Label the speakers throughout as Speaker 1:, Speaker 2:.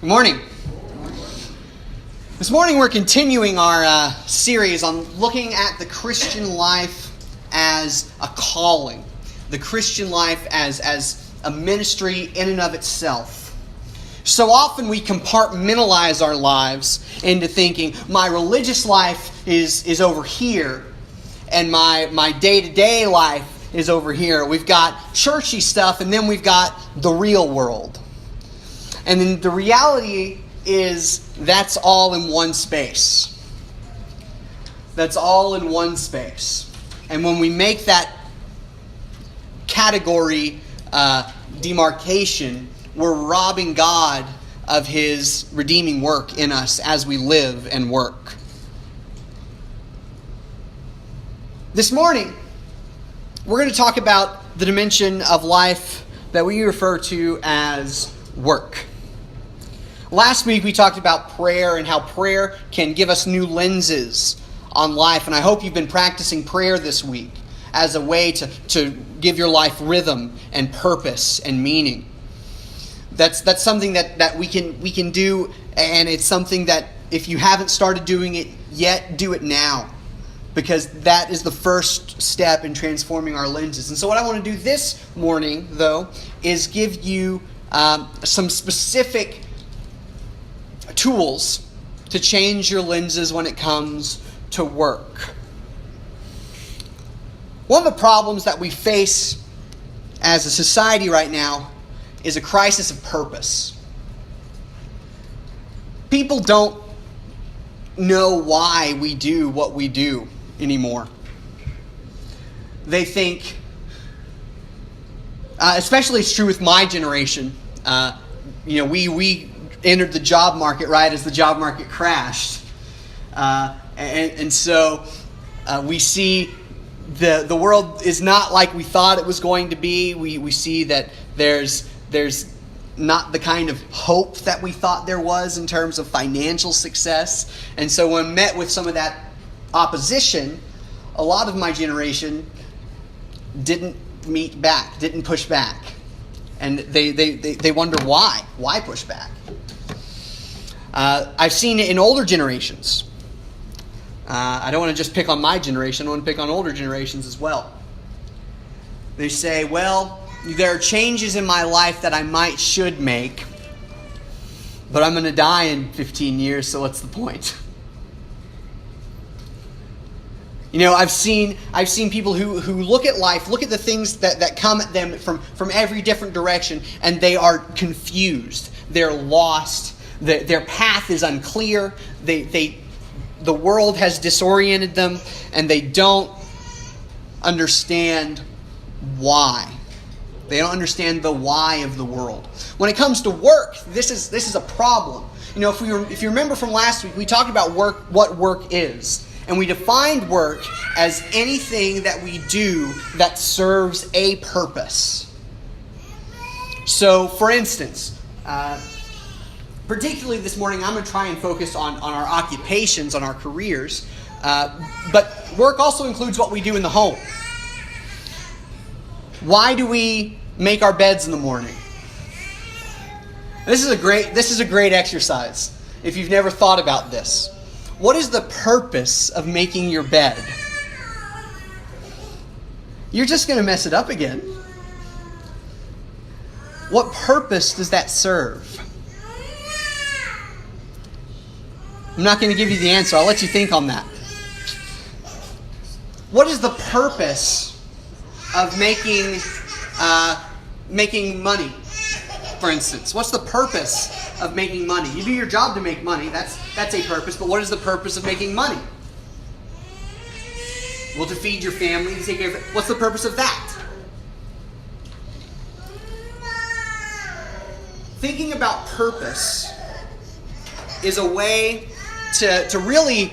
Speaker 1: Good morning. This morning we're continuing our series on looking at the Christian life as a calling. The Christian life as a ministry in and of itself. So often we compartmentalize our lives into thinking, my religious life is over here, and my day-to-day life is over here. We've got churchy stuff, and then we've got the real world. And then the reality is that's all in one space. That's all in one space. And when we make that category demarcation, we're robbing God of His redeeming work in us as we live and work. This morning, we're going to talk about the dimension of life that we refer to as work. Last week we talked about prayer and how prayer can give us new lenses on life. And I hope you've been practicing prayer this week as a way to give your life rhythm and purpose and meaning. That's something that we can do, and it's something that if you haven't started doing it yet, do it now. Because that is the first step in transforming our lenses. And so what I want to do this morning, though, is give you some specific tools to change your lenses when it comes to work. One of the problems that we face as a society right now is a crisis of purpose. People don't know why we do what we do anymore. They think, especially it's true with my generation, we entered the job market right as the job market crashed. And so we see the world is not like we thought it was going to be. We see that there's not the kind of hope that we thought there was in terms of financial success. And so when met with some of that opposition, a lot of my generation didn't push back. And they wonder why. Why push back? I've seen it in older generations. I don't want to just pick on my generation. I want to pick on older generations as well. They say, well, there are changes in my life that I should make, but I'm going to die in 15 years, so what's the point? I've seen people who look at life, look at the things that come at them from every different direction, and they are confused. They're lost. Their path is unclear. The world has disoriented them, and they don't understand why. They don't understand the why of the world. When it comes to work, this is a problem. If you remember from last week, we talked about work, what work is. And we defined work as anything that we do that serves a purpose. So, for instance, particularly this morning, I'm going to try and focus on our occupations, on our careers. But work also includes what we do in the home. Why do we make our beds in the morning? This is a great exercise if you've never thought about this. What is the purpose of making your bed? You're just going to mess it up again. What purpose does that serve? I'm not going to give you the answer. I'll let you think on that. What is the purpose of making money, for instance? What's the purpose of making money? You do your job to make money. That's a purpose. But what is the purpose of making money? Well, to feed your family, to take care of it. What's the purpose of that? Thinking about purpose is a way to really,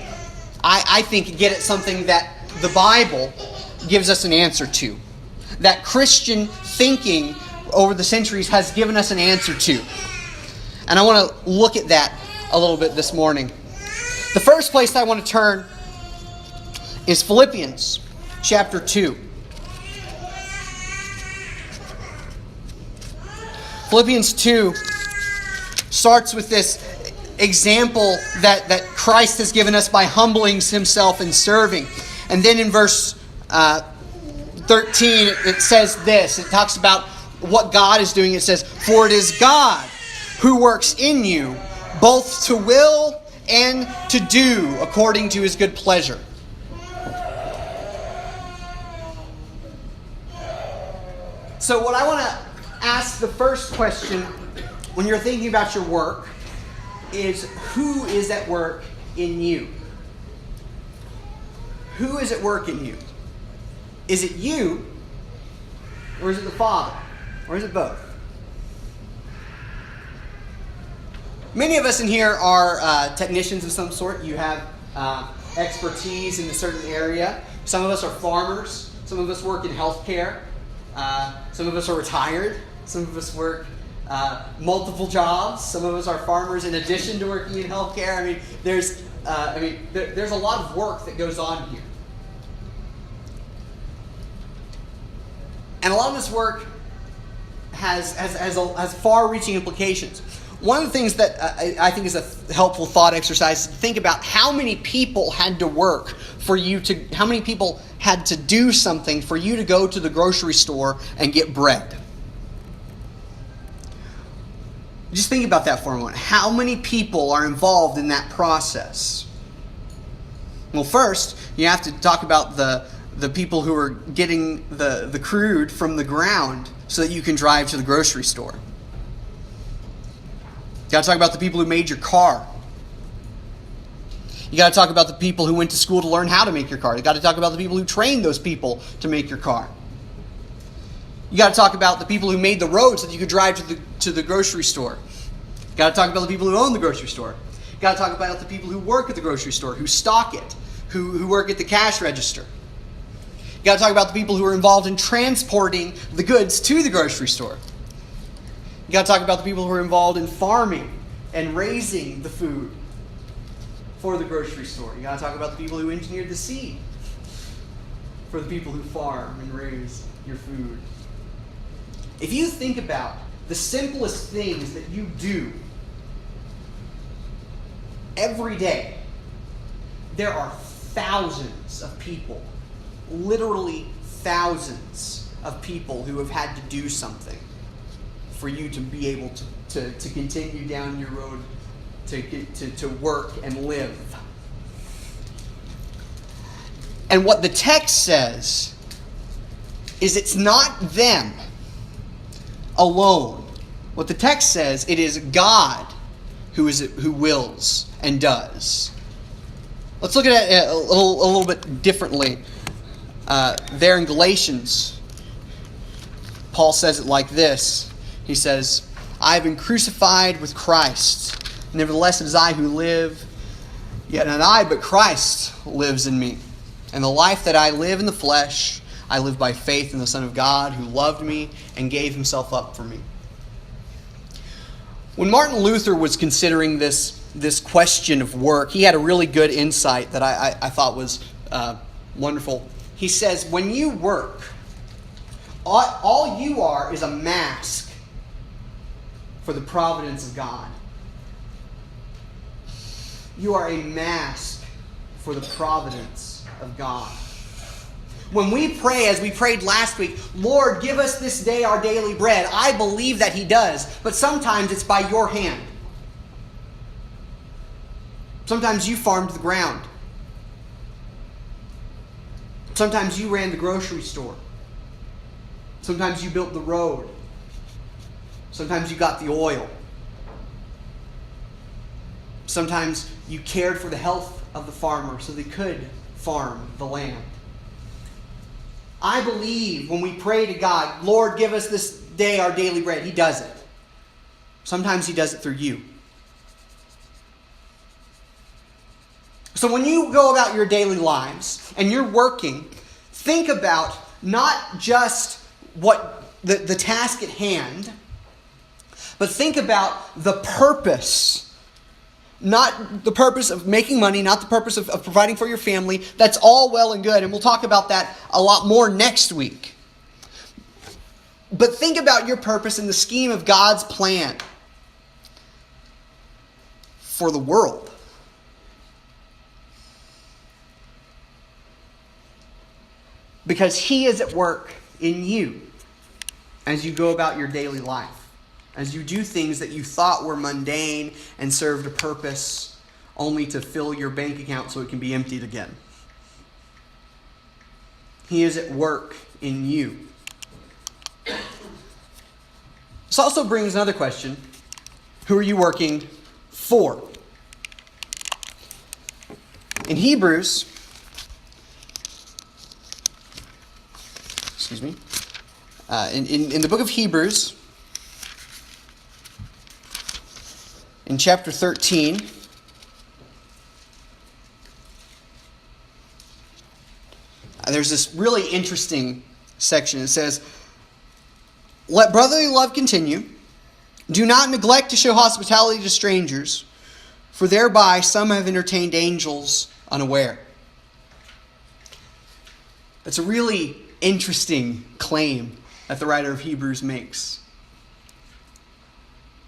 Speaker 1: I think, get at something that the Bible gives us an answer to. That Christian thinking over the centuries has given us an answer to. And I want to look at that a little bit this morning. The first place I want to turn is Philippians chapter 2. Philippians 2, starts with this example that Christ has given us by humbling himself and serving. And then in verse 13, it says this. It talks about what God is doing. It says, "For it is God who works in you, both to will and to do according to his good pleasure." So what I want to ask, the first question when you're thinking about your work is, who is at work in you? Who is at work in you? Is it you, or is it the Father? Or is it both? Many of us in here are technicians of some sort. You have expertise in a certain area. Some of us are farmers. Some of us work in healthcare. Some of us are retired. Some of us work multiple jobs. Some of us are farmers in addition to working in healthcare. I mean, there's a lot of work that goes on here. And a lot of this work has far-reaching implications. One of the things that I think is a helpful thought exercise is to think about how many people had to work for you to, how many people had to do something for you to go to the grocery store and get bread. Just think about that for a moment. How many people are involved in that process? Well, first, you have to talk about the people who are getting the crude from the ground so that you can drive to the grocery store. You got to talk about the people who made your car. You got to talk about the people who went to school to learn how to make your car. You got to talk about the people who trained those people to make your car. You got to talk about the people who made the road so that you could drive to the grocery store. You got to talk about the people who own the grocery store. You got to talk about the people who work at the grocery store, who stock it, who work at the cash register. You got to talk about the people who are involved in transporting the goods to the grocery store. You got to talk about the people who are involved in farming and raising the food for the grocery store. You got to talk about the people who engineered the seed for the people who farm and raise your food. If you think about the simplest things that you do every day, there are thousands of people, literally thousands of people who have had to do something for you to be able to continue down your road to work and live. And what the text says is it's not them alone. What the text says, it is God who wills and does. Let's look at it a little bit differently. There in Galatians, Paul says it like this. He says, "I have been crucified with Christ. Nevertheless, it is I who live. Yet not I, but Christ lives in me. And the life that I live in the flesh, I live by faith in the Son of God who loved me and gave himself up for me." When Martin Luther was considering this question of work, he had a really good insight that I thought was wonderful. He says, when you work, all you are is a mask for the providence of God. You are a mask for the providence of God. When we pray, as we prayed last week, "Lord, give us this day our daily bread," I believe that he does, but sometimes it's by your hand. Sometimes you farmed the ground. Sometimes you ran the grocery store. Sometimes you built the road. Sometimes you got the oil. Sometimes you cared for the health of the farmer so they could farm the land. I believe when we pray to God, "Lord, give us this day our daily bread," he does it. Sometimes he does it through you. So when you go about your daily lives and you're working, think about not just what the task at hand, but think about the purpose. Not the purpose of making money, not the purpose of providing for your family. That's all well and good, and we'll talk about that a lot more next week. But think about your purpose in the scheme of God's plan. for the world. Because He is at work in you as you go about your daily life, as you do things that you thought were mundane and served a purpose only to fill your bank account so it can be emptied again. He is at work in you. This also brings another question. Who are you working for? In Hebrews, in the book of Hebrews, in chapter 13, there's this really interesting section. It says, "Let brotherly love continue. Do not neglect to show hospitality to strangers, for thereby some have entertained angels unaware." That's a really interesting claim that the writer of Hebrews makes.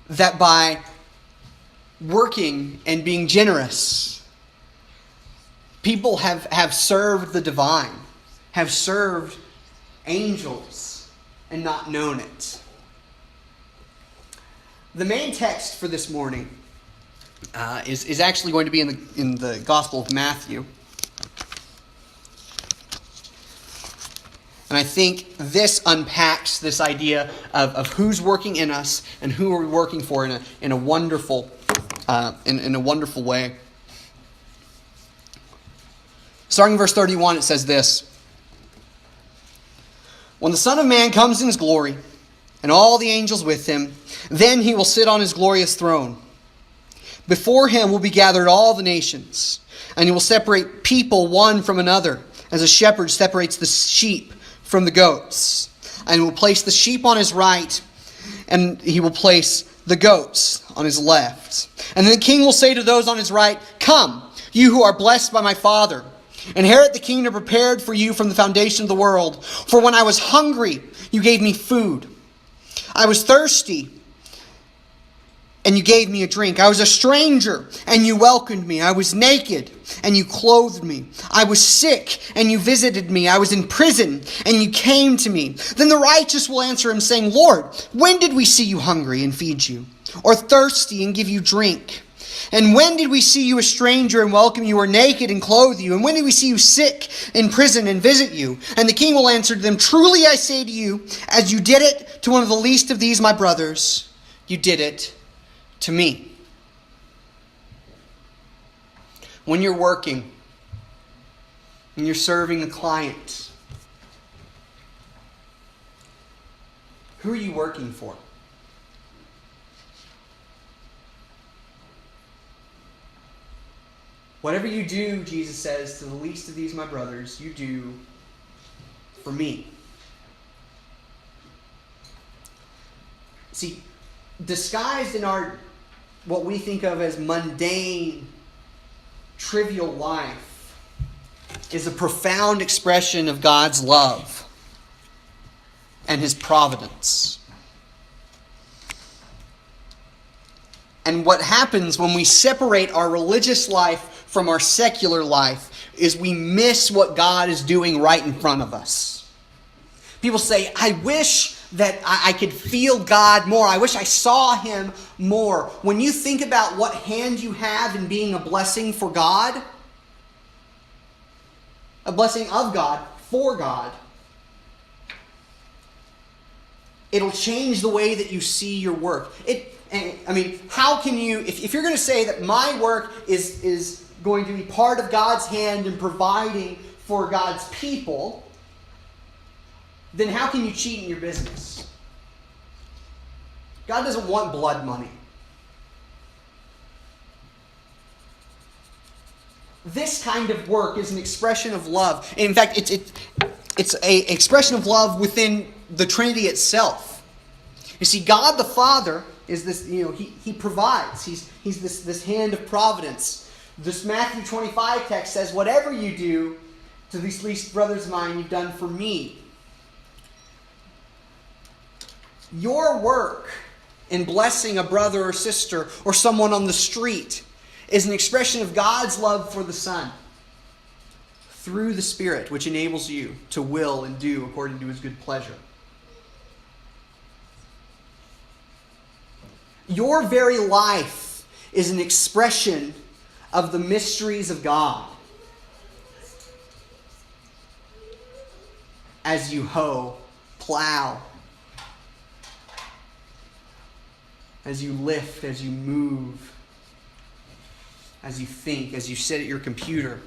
Speaker 1: That by working and being generous, people have served the divine, have served angels, and not known it. The main text for this morning is actually going to be in the Gospel of Matthew. And I think this unpacks this idea of who's working in us and who are we working for in a wonderful way. Starting in verse 31, it says this: "When the Son of Man comes in His glory, and all the angels with Him, then He will sit on His glorious throne. Before Him will be gathered all the nations, and He will separate people one from another, as a shepherd separates the sheep from the goats. And He will place the sheep on His right, and He will place the goats on His left. And then the King will say to those on His right, 'Come, you who are blessed by my Father, inherit the kingdom prepared for you from the foundation of the world. For when I was hungry, you gave me food. I was thirsty, and you gave me a drink. I was a stranger, and you welcomed me. I was naked, and you clothed me. I was sick, and you visited me. I was in prison, and you came to me.' Then the righteous will answer Him, saying, 'Lord, when did we see you hungry and feed you, or thirsty and give you drink? And when did we see you a stranger and welcome you, or naked and clothe you? And when did we see you sick in prison and visit you?' And the King will answer to them, 'Truly I say to you, as you did it to one of the least of these my brothers, you did it to me.'" When you're working, when you're serving a client, who are you working for? Whatever you do, Jesus says, to the least of these my brothers, you do for me. See, disguised in our what we think of as mundane, trivial life is a profound expression of God's love and His providence. And what happens when we separate our religious life from our secular life is we miss what God is doing right in front of us. People say, "I wish that I could feel God more. I wish I saw Him more." When you think about what hand you have in being a blessing for God, a blessing of God, for God, it'll change the way that you see your work. How can you, if you're going to say that my work is going to be part of God's hand in providing for God's people, then how can you cheat in your business? God doesn't want blood money. This kind of work is an expression of love. In fact, it's an expression of love within the Trinity itself. You see, God the Father is this, He provides. He's this hand of providence. This Matthew 25 text says, "Whatever you do to these least brothers of mine, you've done for me." Your work in blessing a brother or sister or someone on the street is an expression of God's love for the Son through the Spirit, which enables you to will and do according to His good pleasure. Your very life is an expression of the mysteries of God. As you hoe, plow, as you lift, as you move, as you think, as you sit at your computer.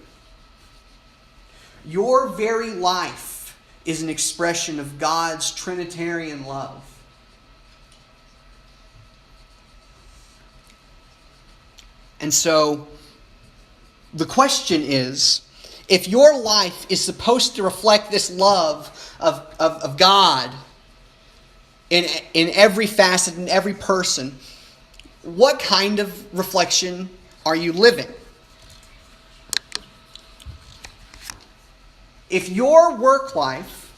Speaker 1: Your very life is an expression of God's Trinitarian love. And so, the question is, if your life is supposed to reflect this love of God in every facet, in every person, what kind of reflection are you living? If your work life,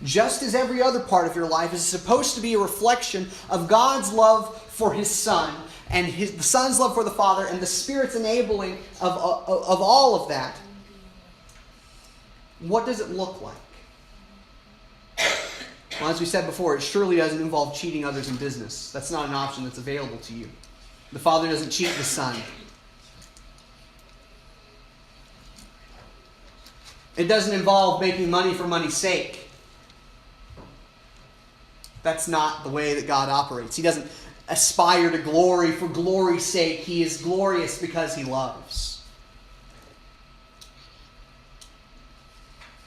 Speaker 1: just as every other part of your life, is supposed to be a reflection of God's love for His Son, and the Son's love for the Father, and the Spirit's enabling of all of that, what does it look like? Well, as we said before, it surely doesn't involve cheating others in business. That's not an option that's available to you. The Father doesn't cheat the Son. It doesn't involve making money for money's sake. That's not the way that God operates. He doesn't aspire to glory for glory's sake. He is glorious because He loves.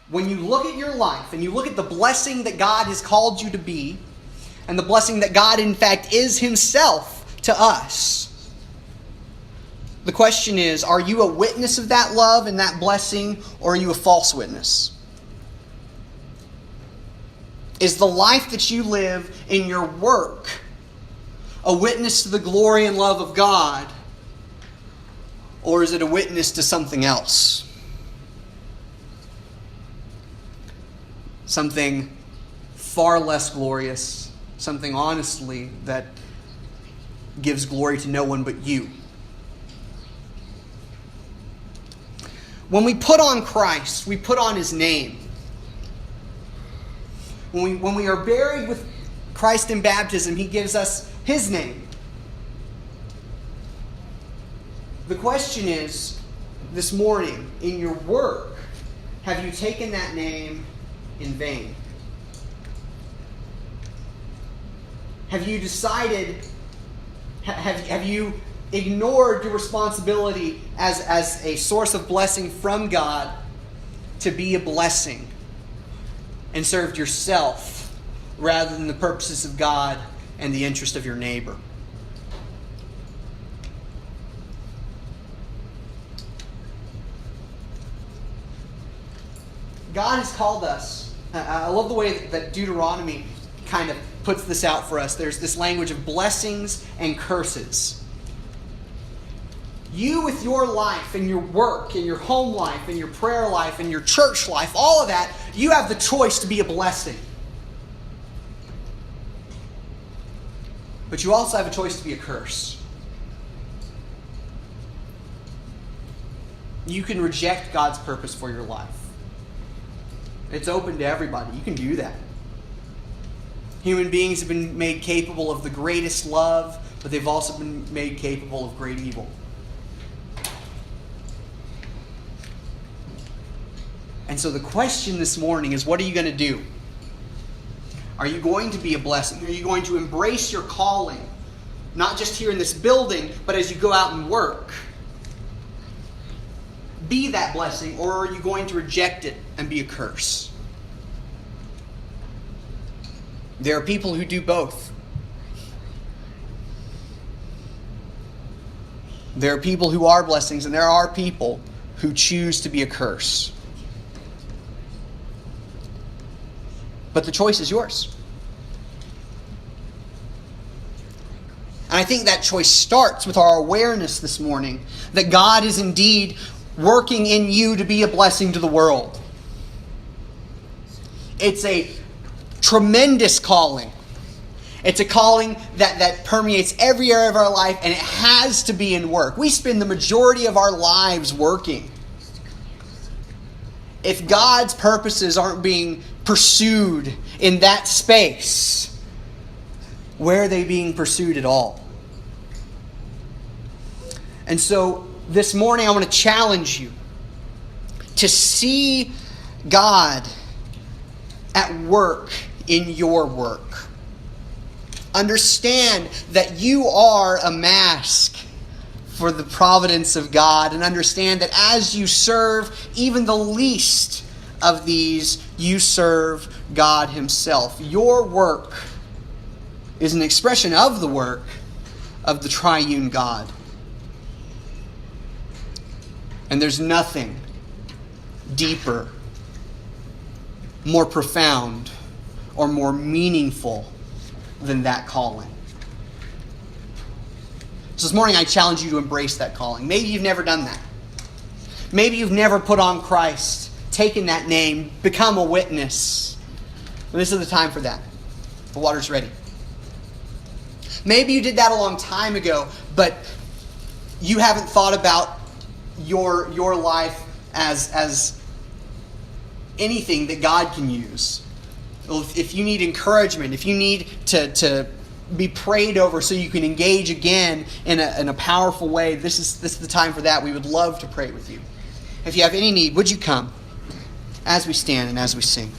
Speaker 1: When you look at your life and you look at the blessing that God has called you to be, and the blessing that God in fact is Himself to us, the question is, are you a witness of that love and that blessing, or are you a false witness? Is the life that you live in your work a witness to the glory and love of God, or is it a witness to something else? Something far less glorious, something honestly that gives glory to no one but you. When we put on Christ, we put on His name. When we are buried with Christ in baptism, He gives us His name. The question is, this morning, in your work, have you taken that name in vain? Have you decided, have you ignored your responsibility as a source of blessing from God to be a blessing, and served yourself rather than the purposes of God and the interest of your neighbor? God has called us. I love the way that Deuteronomy kind of puts this out for us. There's this language of blessings and curses. You, with your life and your work and your home life and your prayer life and your church life, all of that, you have the choice to be a blessing. But you also have a choice to be a curse. You can reject God's purpose for your life. It's open to everybody. You can do that. Human beings have been made capable of the greatest love, but they've also been made capable of great evil. And so the question this morning is, what are you going to do? Are you going to be a blessing? Are you going to embrace your calling? Not just here in this building, but as you go out and work. Be that blessing, or are you going to reject it and be a curse? There are people who do both. There are people who are blessings, and there are people who choose to be a curse. But the choice is yours. And I think that choice starts with our awareness this morning that God is indeed working in you to be a blessing to the world. It's a tremendous calling. It's a calling that permeates every area of our life, and it has to be in work. We spend the majority of our lives working. If God's purposes aren't being pursued in that space, where are they being pursued at all? And so this morning I want to challenge you to see God at work in your work. Understand that you are a mask for the providence of God, and understand that as you serve even the least of these, you serve God Himself. Your work is an expression of the work of the triune God. And there's nothing deeper, more profound, or more meaningful than that calling. So this morning I challenge you to embrace that calling. Maybe you've never done that. Maybe you've never put on Christ, taken that name, become a witness. Well, this is the time for that. The water's ready. Maybe you did that a long time ago, but you haven't thought about your life as anything that God can use. If you need encouragement, if you need to be prayed over so you can engage again in a powerful way, this is the time for that. We would love to pray with you. If you have any need, would you come as we stand and as we sing?